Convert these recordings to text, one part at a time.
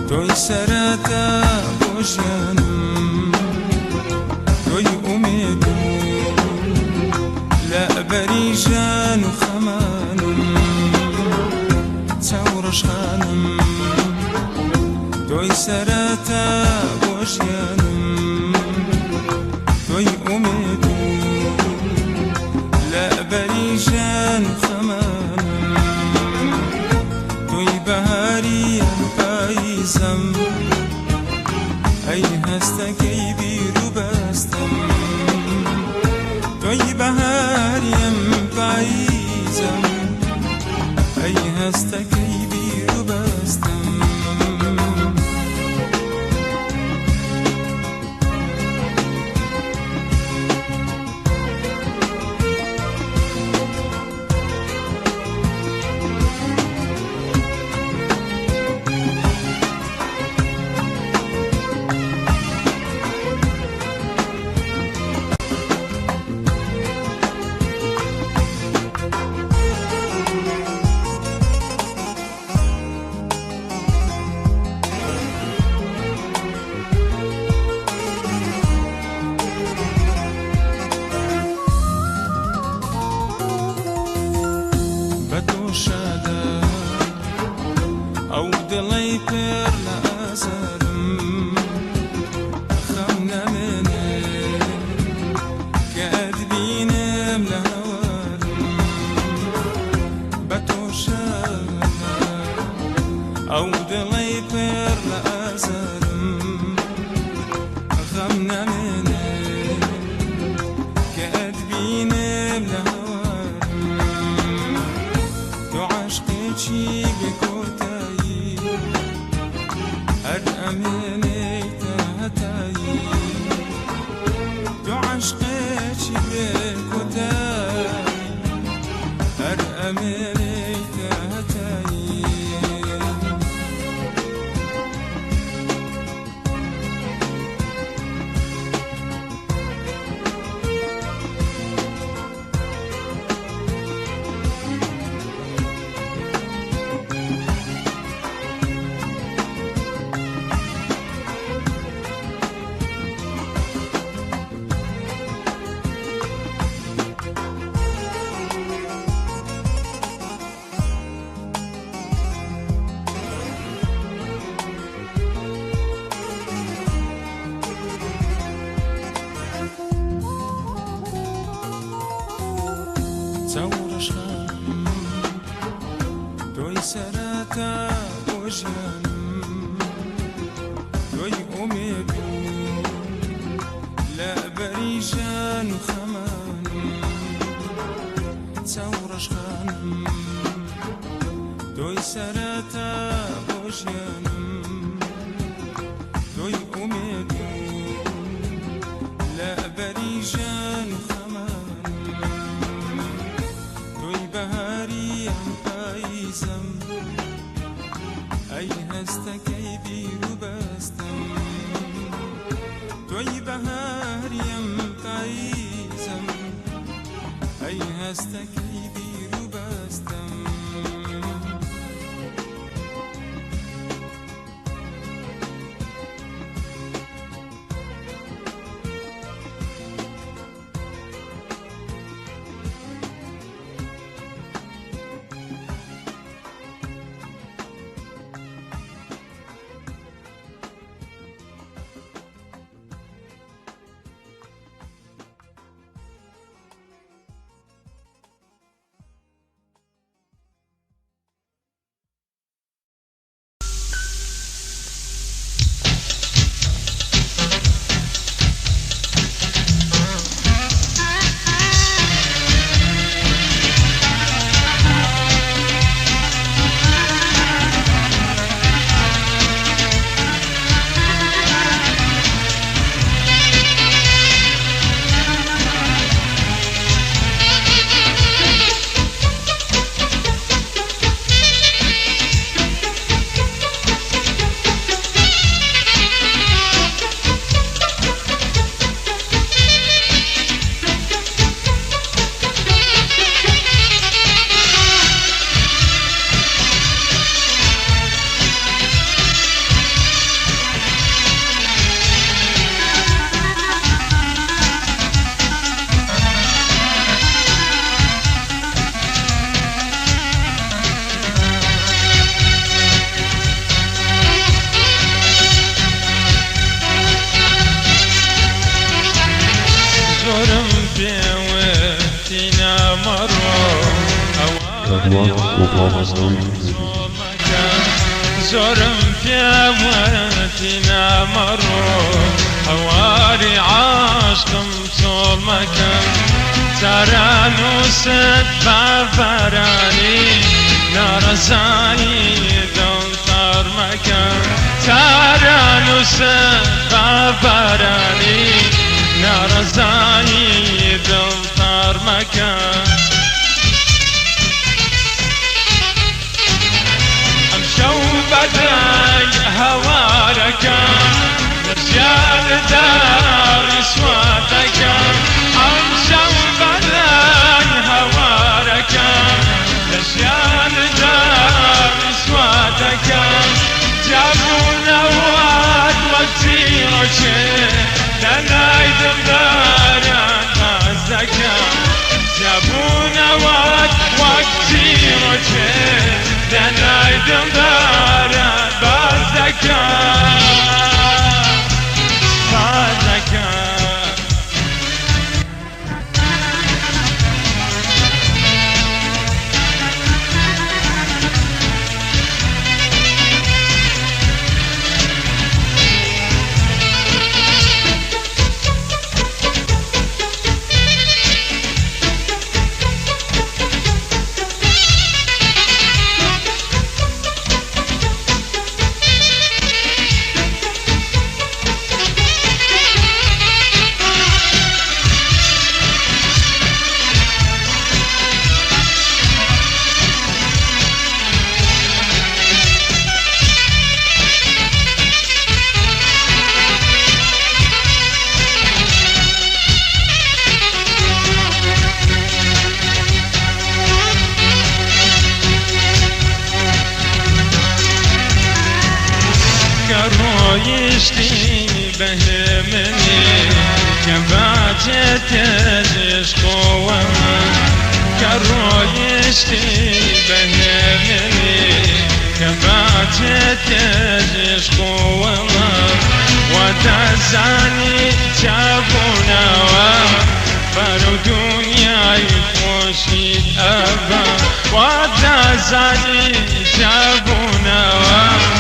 توی سرت باشنم توی امیدو لعبریشن و خمانم تورش خانم توی سرت باشنم توی امیدو لعبریشن و خمانم توی بهاریم پاییزم ای هستکی بیرو بستم توی بهاریم پاییزم ای هستکی بیرو بستم او دڵی پێر لە ئازارم خەم نەمێنێ کە ئەتبینم لە هەوارم بە تۆ شادە ئەو دڵی پێر لە ئازارم خەم نەمێنێ کە ئەتبینم لە هەوارم تۆ عاشقێکی بێکۆتە هر أمانيت هتاي دو عشقك بك وتاي هر أمانيت هتاي تورش خانم توی سرت باشنم توی امیدو لعبریشن و خمانم تورش خانم توی سرت باشنم توی امیدو لعبریشن و بهاریم پاییزم ای هستکی بیرو بستم توی بهاریم پاییزم ای هستکی بیرو بستم وقاصم زورم پیاوەتی نامەڕۆ هەواری عاشقم تۆڵ مەکەم جاران و سەد بابارانی ناڕەزایی دڵتار مەکەم جاران و سەد بابارانی ناڕەزایی دڵتار مەکەم بدای هوارکم نزیاد داری سوادکم امشب بدای هوارکم نزیاد داری سوادکم جابون واد وقتی روچه دنایدم دارم بازدکم جابون واد وقتی روچه دنایدم دارم بازدکم رویشتی بهمنی که باجت عشق و من که رویشتی بهمنی که باجت عشق و من و دزانی جابونا و برو دنیای خوشی ابا و دزانی جابونا و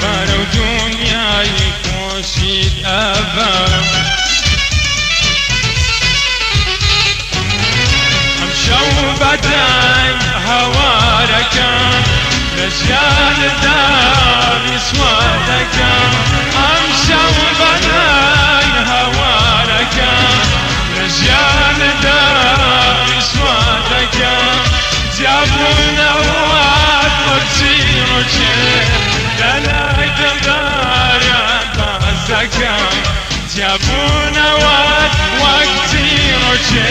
برو دنیای خوشید ابا همشو بدای هوارکم نشان داری سوادکم همشو بدای هوارکم نشان داری سوادکم جابون واد وقتی روچه دنایدم دارم بازدکم جابون واد وقتی روچه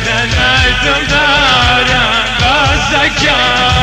دنایدم دارم بازدکم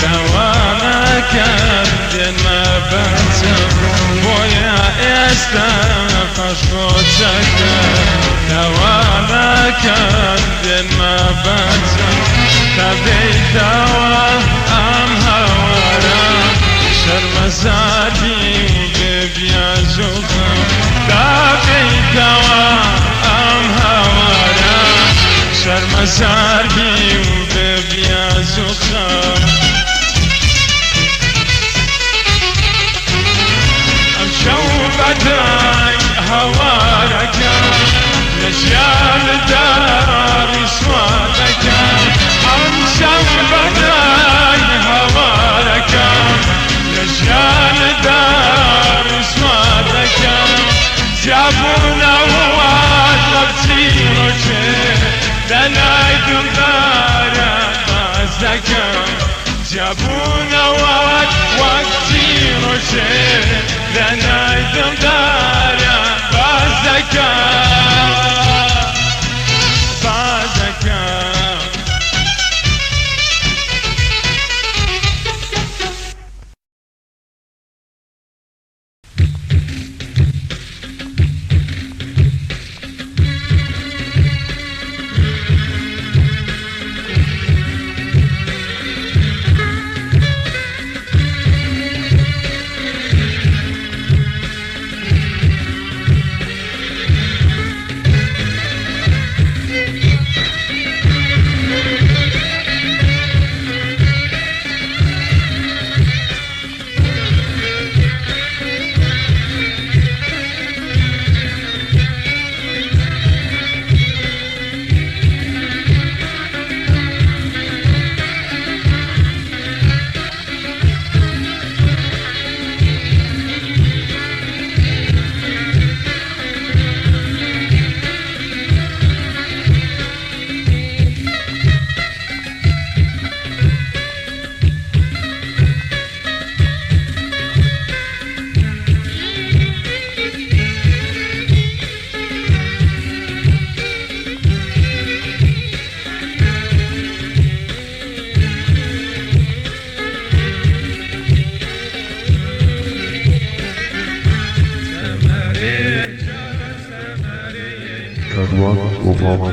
دوام کردن مبتم بویا استفاش کوچکم دوام کردن مبتم تبی دوام هوارم شرمزادی ببیا زوزم تبی دوام هوارم شرمزادی ببیا زوزم بدای هوارکم نشان داری سوادکم دمدارا بازدكم جابونا وقتي روشي لنا دمدارا بازدكم Kadwan Obama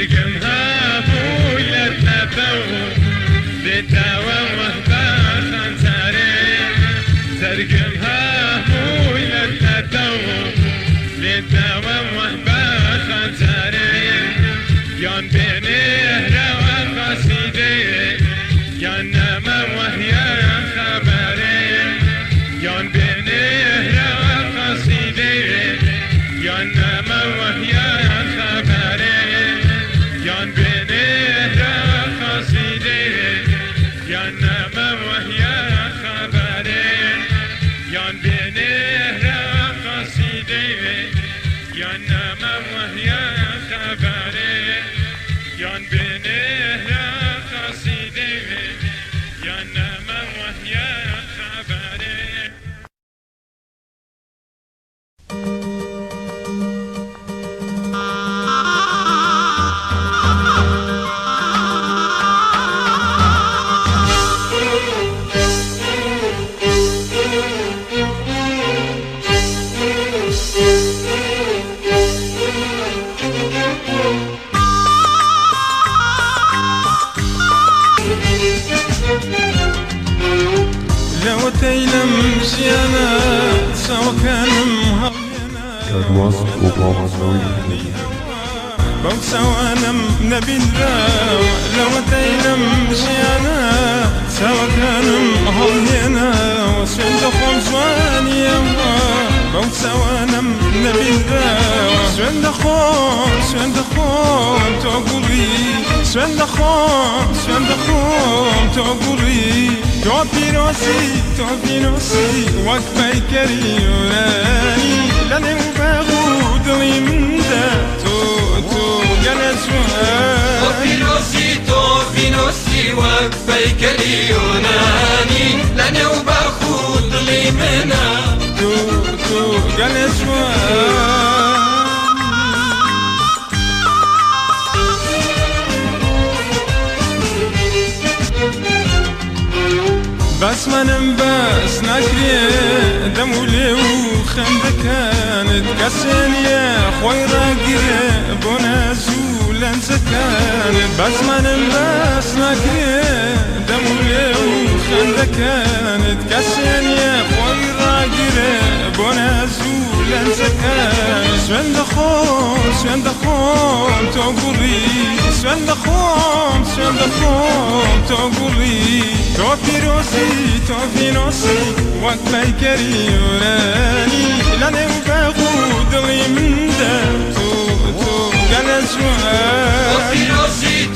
ترقمها بولت أبو بتاوى وهبان تاريخ ترقمها بولت أبو بتاوى وهبان تاريخ يان بينه روى قصيدي يان نما وهي خبري يان بينه روى قصيدي يان نما وهي خبري يان بينه روى قصيدي يان نما وهي خبري يان بينه روى قصيدي يان نما وهي خبري يان بينه روى قصيدي يان نما وهي خبري لو تيلم زيانا سوا كان مهضينا Elmas Obama Noyum بوسوانا نبي الله لو تيلم زيانا سوا كان مهضينا وسند خمسوانيا بوسوانا نبي الله سند خون تقولي سند خون تقولي توبينوسي وقفي كريوناني لاني وباغود لي من دا تو جلسواني توبينوسي وقفي كريوناني لاني وباغود لي من تو جلسواني بس منم بس نكري دمولي وخمدة كانت كسانية خوي راقية بونا زولان زكانت بس منم بس نكري دمولي وخمدة كانت كسانية خوي راقية بونا زولان زكانت سوان دخون تقولي سوان دخون تقولي توبينوسي وقفي كريوناني لاني وباغود لي من دا تو جلسواني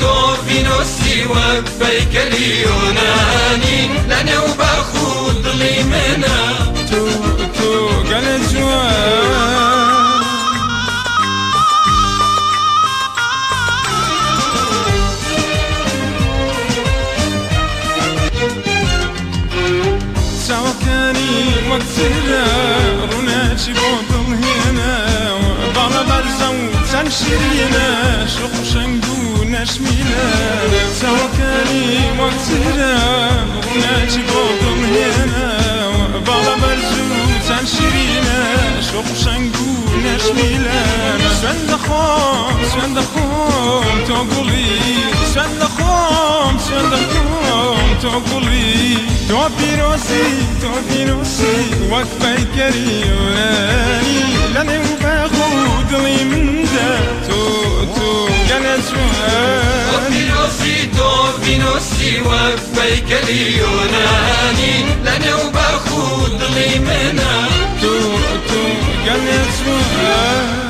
توبينوسي وقفي كريوناني لاني وباغود لي من تو جلسواني وقتنا روناتي بوضل هنا بابا برزو تنشرينا شوق شنقو نشمينا سوا كاني وقتنا روناتي بوضل هنا بابا برزو تنشرينا شوق شنقو نشمينا سوان دخون تقولي سوان دخون تقولي توبينوسي وقفي كريوناني لاني وباغود لي من دا تو جلسواني توبينوسي وقفي كريوناني لاني وباغود لي من تو جلسواني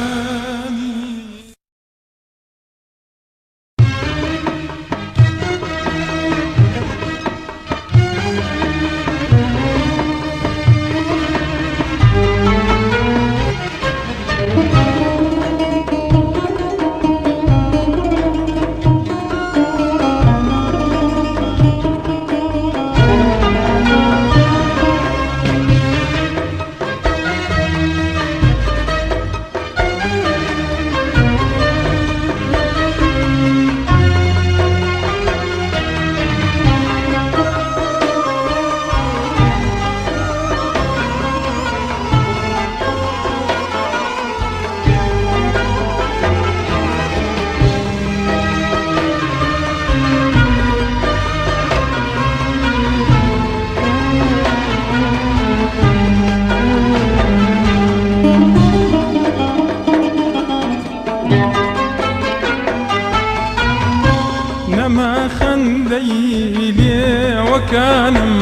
خنديلي وكانم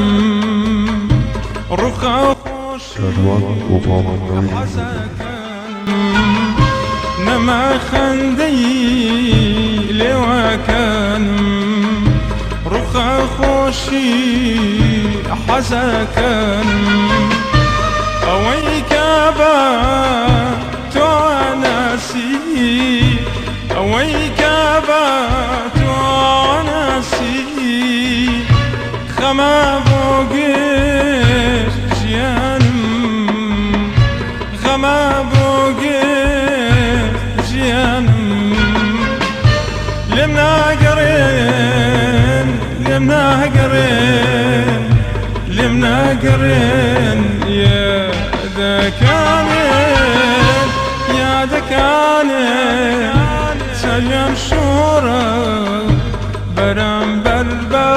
رخا Kervan Obama'nın نما خنديلي وكانم رخا خوشي حزكانم أويك با توانسي أويك با توانسي خما بوغير جيانم خما بوغير جيانم لمنا قرين لمنا قرين لمنا قرين يا دكانين يا دكانين سلم شورا برم بربا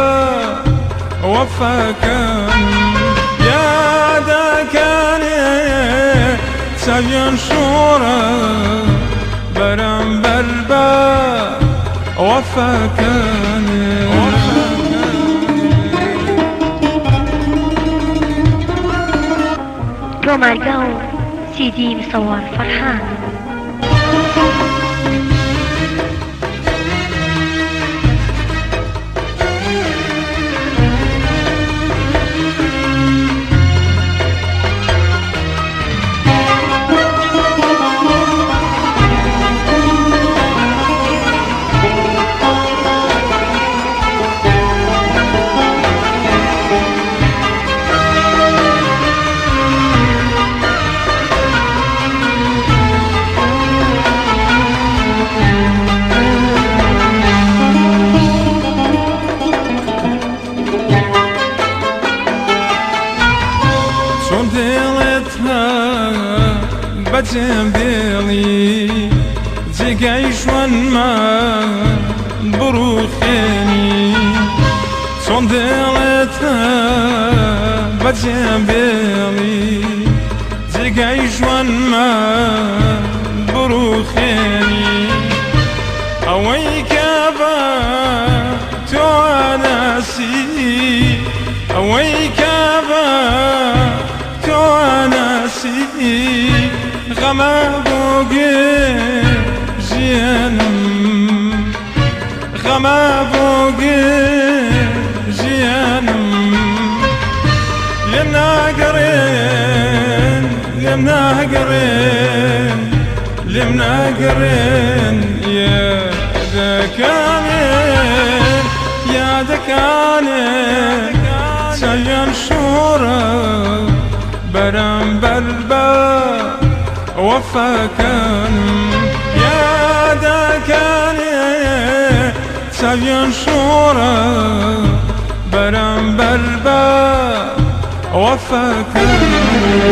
وفاكان يا دكانين سلم شورا برم بربا وفاكان رومارگا و سیدی مصور فرحان بجم ديلي جيشون ما بروخيني صون ديلتها بجم ديلي جيشون ما بروخيني أويك با توانسي أويك با توانسي غما بوغير جيانم غما بوغير جيانم لمنا قرين لمنا قرين لمنا قرين يا دكانين يا دكانين سلم شورا برم بربا وفاكان يا دكاني سبيان شورا برم بربا وفاكان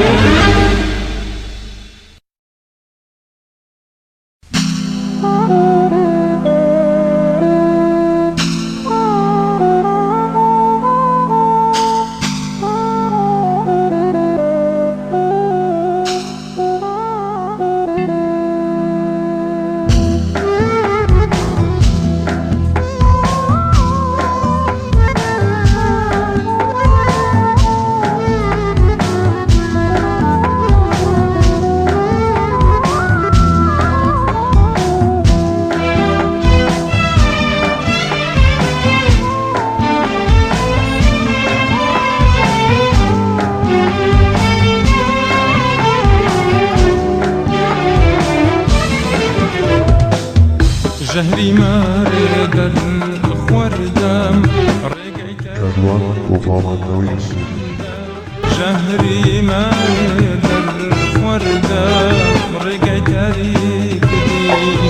جهري مارد الخوردم Kervan Obama'nın جهري مارد الخوردم رقيت ريك دي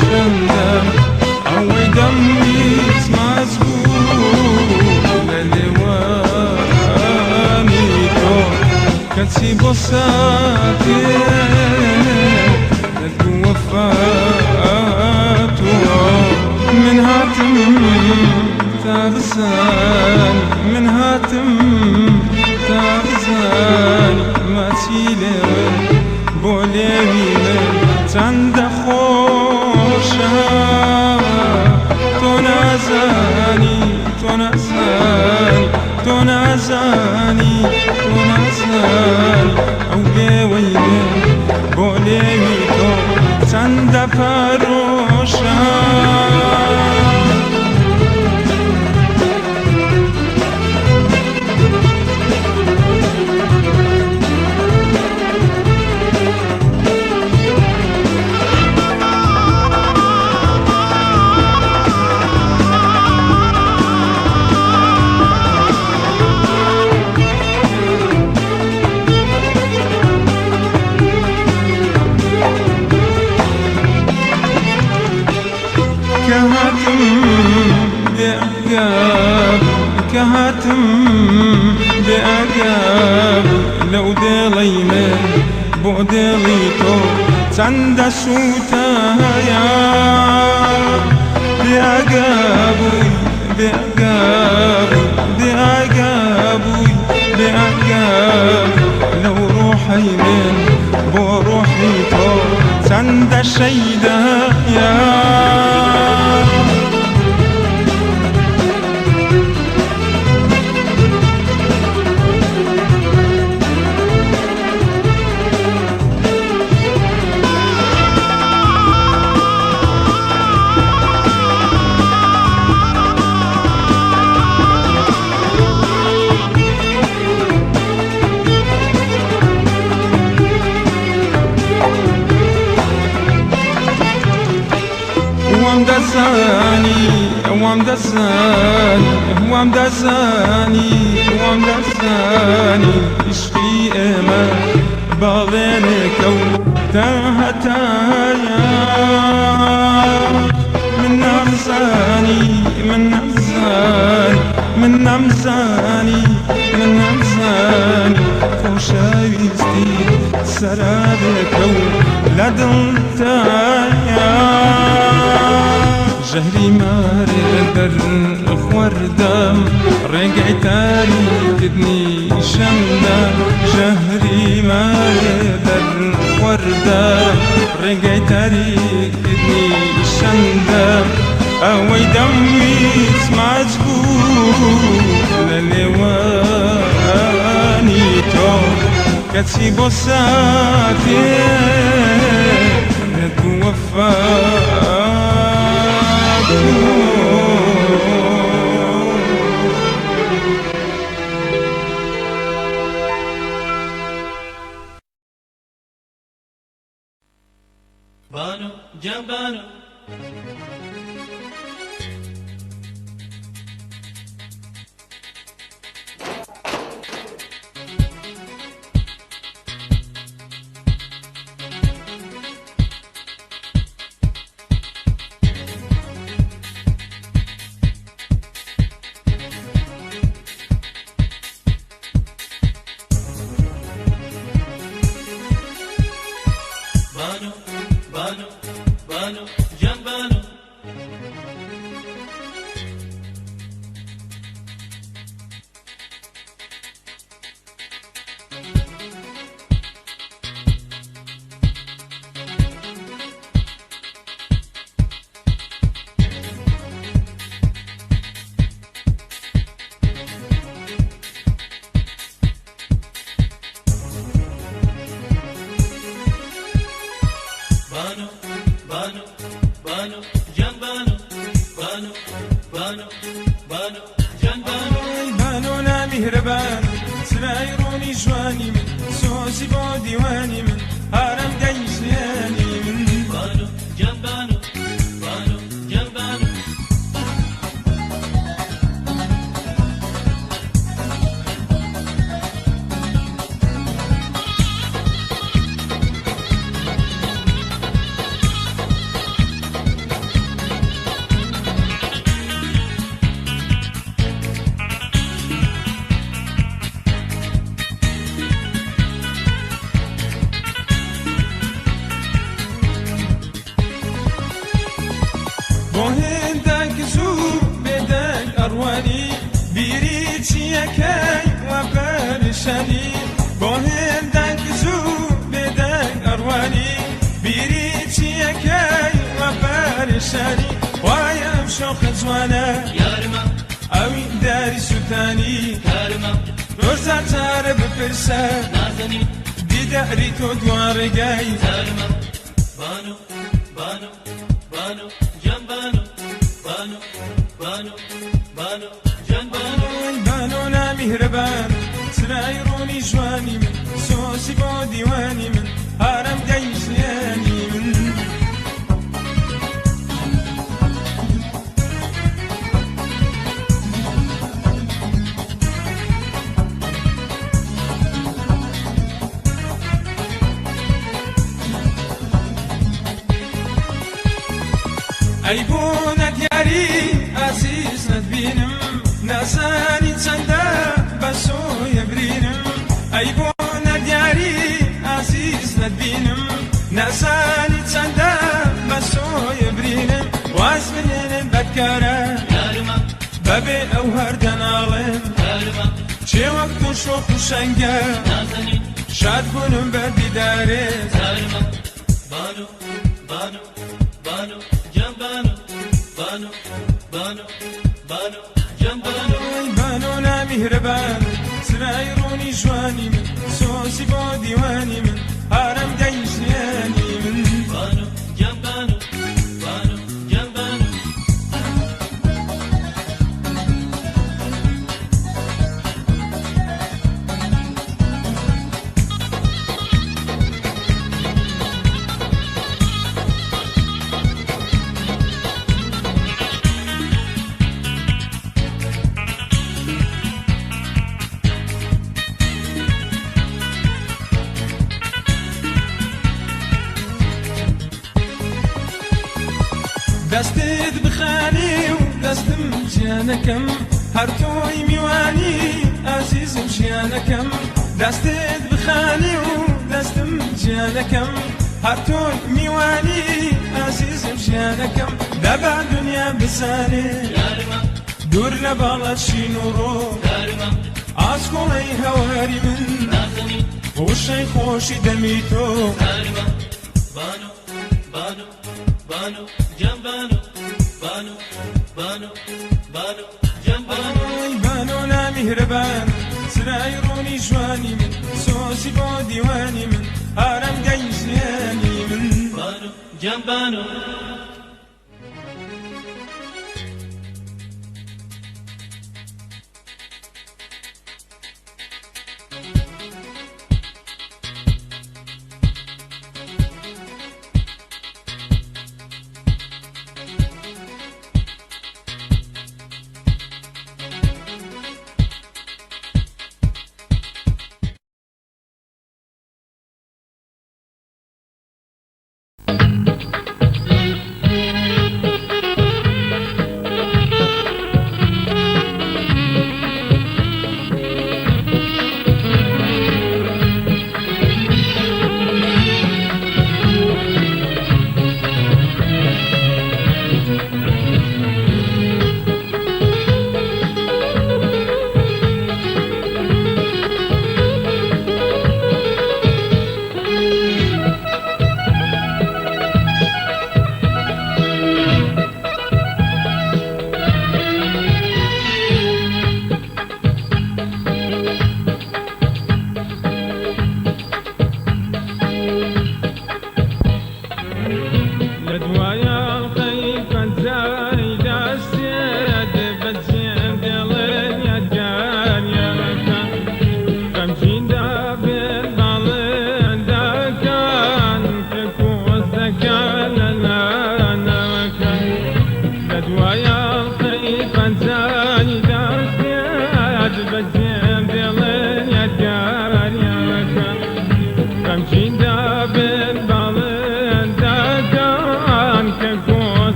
شندم عوي دمي اسمع زبون للواني تو كنسي بوساتي وفاتو من هاتم تابسان من هاتم تابسان ما تيلي بوليوي من تند خوشها تنازاني ڕۆحەی من بۆ دڵی تۆ چەندە سوتەیە بێئاگا بووی بێئاگا بووی بێئاگا بووی بێئاگا لەو ڕۆحەی من بۆ ڕۆحی تۆ چەندە شەیدەیە وام دەزانی عشقی ئێمە باڵێنێکە و تا هەتایە من نەمزانی خۆشەویستی سەرابێکە و لە دڵتایە ژەهری مارێ دەرخوەردەم ڕێگەی تاریکردنی شەمدە ژەهری مارێ دەرخوەردەم ڕێگەی تاریکردنی شەمدە ئەوەی دەمویست ماچ بوو لە لێوانی تۆ کەچی بۆ ساتێ لێت وەفا Bano, Jambano. Bano, Bano, Bano, Jambano. Bano, Bano, Bano, Jambano. Bano, Bano, Bano, Jambano. بانۆ نامیهرەبان سرای ڕۆنی جوانی من سۆزی بۆ دیوانی من هەرم دەیژیانی من Bano, Jambano, Bano, Jambano. بۆ هێندەك زوو بێدەک ئەڕوانی بیری چیەکەی وە پەرشانی بۆ هێندەك زوو بێدەک ئەڕوانی بیری چیەکەی وە پەرشانی وایە ئەم شۆخە جوانە Yarıma, ئەوی داری سوتانی yarıma, دۆزار جارە بپرسە Nazani, دیداری تۆ دوارەگای yarıma. Bano, Bano, Bano, Jambano. Bano, Bano, Bano, Jambano. بانۆ نامیهرەبان سرای ڕۆنی جوانی من سۆزی بۆ دیوانی من هەرم دەیژیانی من ئەی بۆ نەدیاری ئازیز نەتبینم نازانی چەندە بە سۆیە برینم ئەی بۆ نەدیاری مدينم ناساني تسندا مسو يبرينم واسمنين بكارا yarıma بابي او هردن عالم yarıma چه وقت شوق شنگا nazanin شاد بونم بدیداره yarıma banu banu banu can banu banu banu banu can banu بانو لا مهربان سراي روني جواني من سوسي بو ديواني من هارم دايش ياني من banu can banu banu can banu دستت بخاني ودستم جانكم هرتوي ميواني عزيز جانكم دستت بخاني ودستم جانكم هرتوي ميواني عزيز جانكم دبا دنيا بساني yarıma دور لبالا شي نورو yarıma عسكولي هواري من nazanin وشي خوشي دميتو yarıma banu banu banu can banu banu banu banu can banu آی بانو لا مهربان سراي روني جواني من سوسي بو ديواني من هارم دايزياني من banu can banu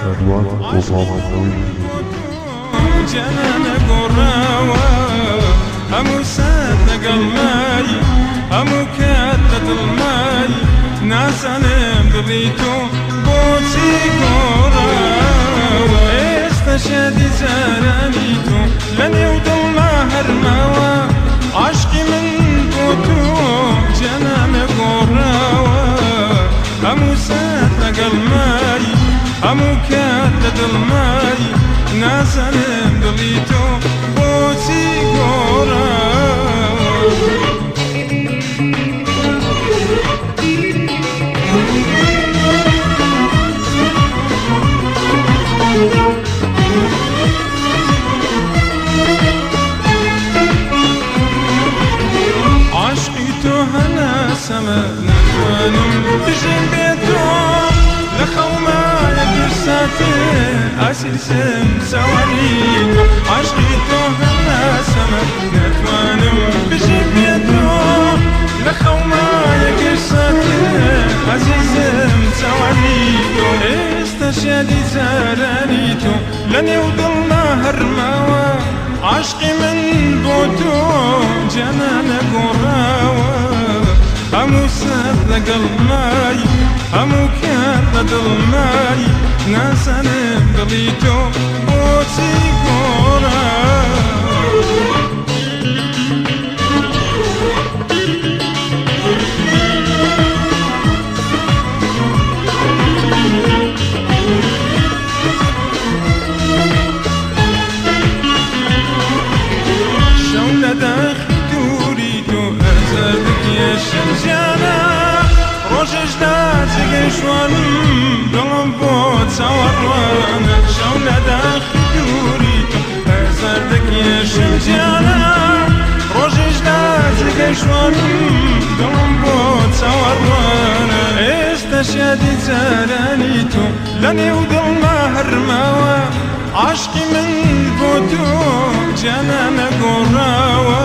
کاروان رفاقتناوی جنان قراوة همو سد قلماي همو كتت الماي ناس أنا دريتو بوتي قراوة استشهدي زرانيتو لن يوضل هرماوة عشقي من بوتو جنان قراوة همو سد قلماي همو كتت الماي ناس أنا دريتو بوتي قراوة عشقيتو هنا سما نتوانم بجنبيتو لخوما يكرساتي أسيسم سواني عشقيتو هنا سما نتوانم بجنبيتو لخوما يكرساتي أسيسم سواني استشهدي زرانيتو لن يوضلنا هرماوة عشقي من بوتو جنان قراوة همو سد قلماي همو كتت الماي ناس أنا دريتو بوتي قراوة شوانم دلم بود سواروانا شونا داخل دوریتو هزاردك يشم جانا روشش دازك شوانم دلم بود سواروانا استشهدي زرانيتو لن يوضلنا هرماوة عشقي من بوتو جنان قراوة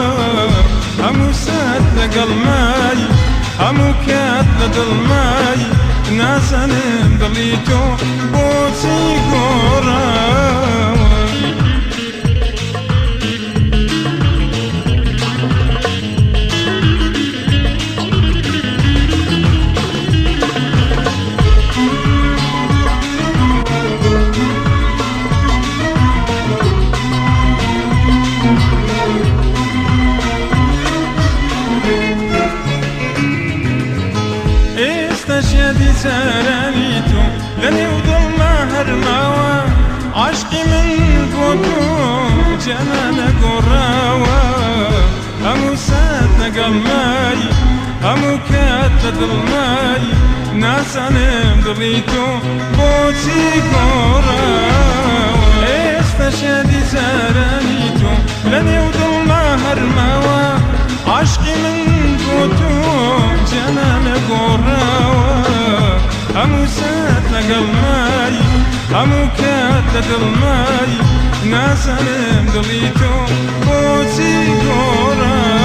همو سد قلماي همو كتت الماي ناس أنا دريتو بوتي قراوة سراني تو لني وضل ما هرماوا عشقي من بوتو جنانا قراوا همو ساتنا قلماي همو كاتنا دلماي ناس انم دليتو بوتي قراوا استشهدي سراني تو لني وضل ما هرماوا عشقي من بوتو جنانا قراوا همو ساتنا قلماي همو كاتنا دلماي ناس انم دليتو بوتي قراوا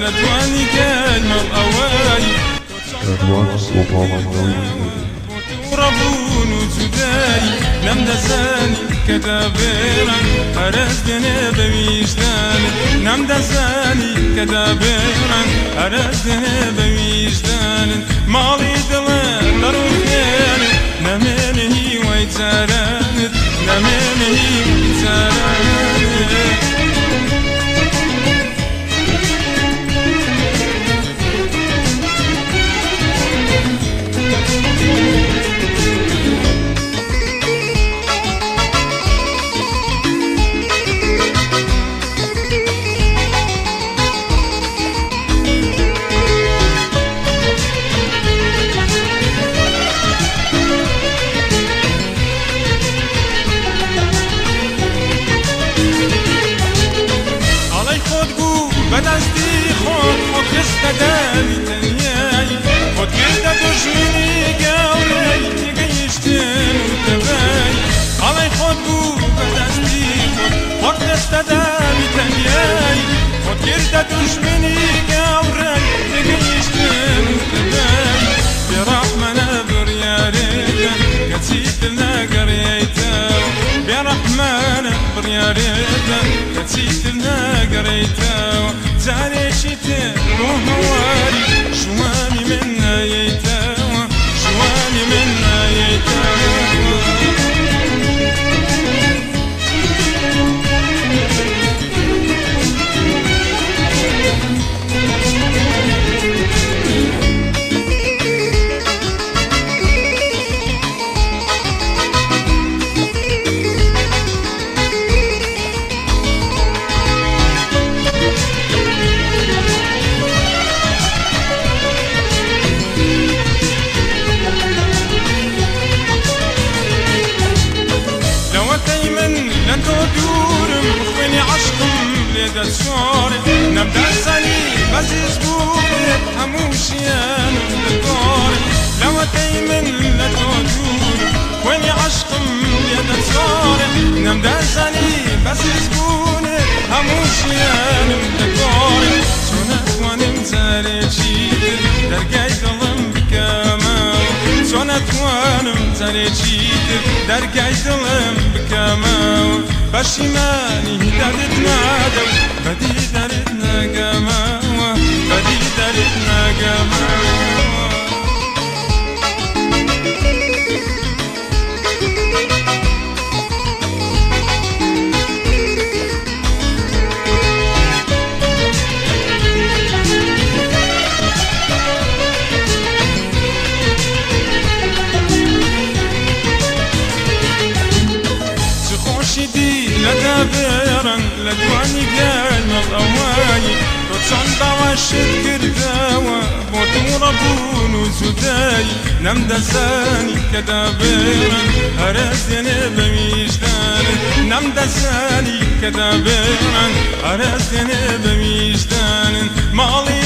لدواني كلمة الأواي أدوان صوفا وربون وزداي نم دساني كدابيرا أرزدني بويجداني نم دساني كدابيرا أرزدني بويجداني مالي دلان دروخياني نميني ويتزاراني نميني ويتزاراني بدستي خود استدامي تنياي خود كده تشمني قاوري تقيشتن وتباي علي خود بدستي خود استدامي تنياي خود كده تشمني قاوري تقيشتن وتباي برحمنا برياريتا كتسيت لنا قريتا برحمنا برياريتا كتسيت لنا قريتا زاني شتاء وهواري شواني منا يتاوى شواني منا يتاوى نبدأ سني بس اسبوعي هموشيان بالدور لو تيمن لا تدور وين عشقم يا صار نبدأ سني بس اسبوعي هموشيان بالدور سنت وانم تريشيد درجاي ظلم بكما سنت وانم تريشيد درجاي ظلم بكما بشماني دردت نادم بدي دردنا قماوة بدي دردنا قماوة جوانی گل مقوایی تو چون دواشت کردوا بۆ تو ڕەبوون و جودایی نەمدەزانی کە دابێن هەرەزێنێ بە میژدانن نەمدەزانی کە دابێن هەرەزێنێ بە میژدانن ماڵی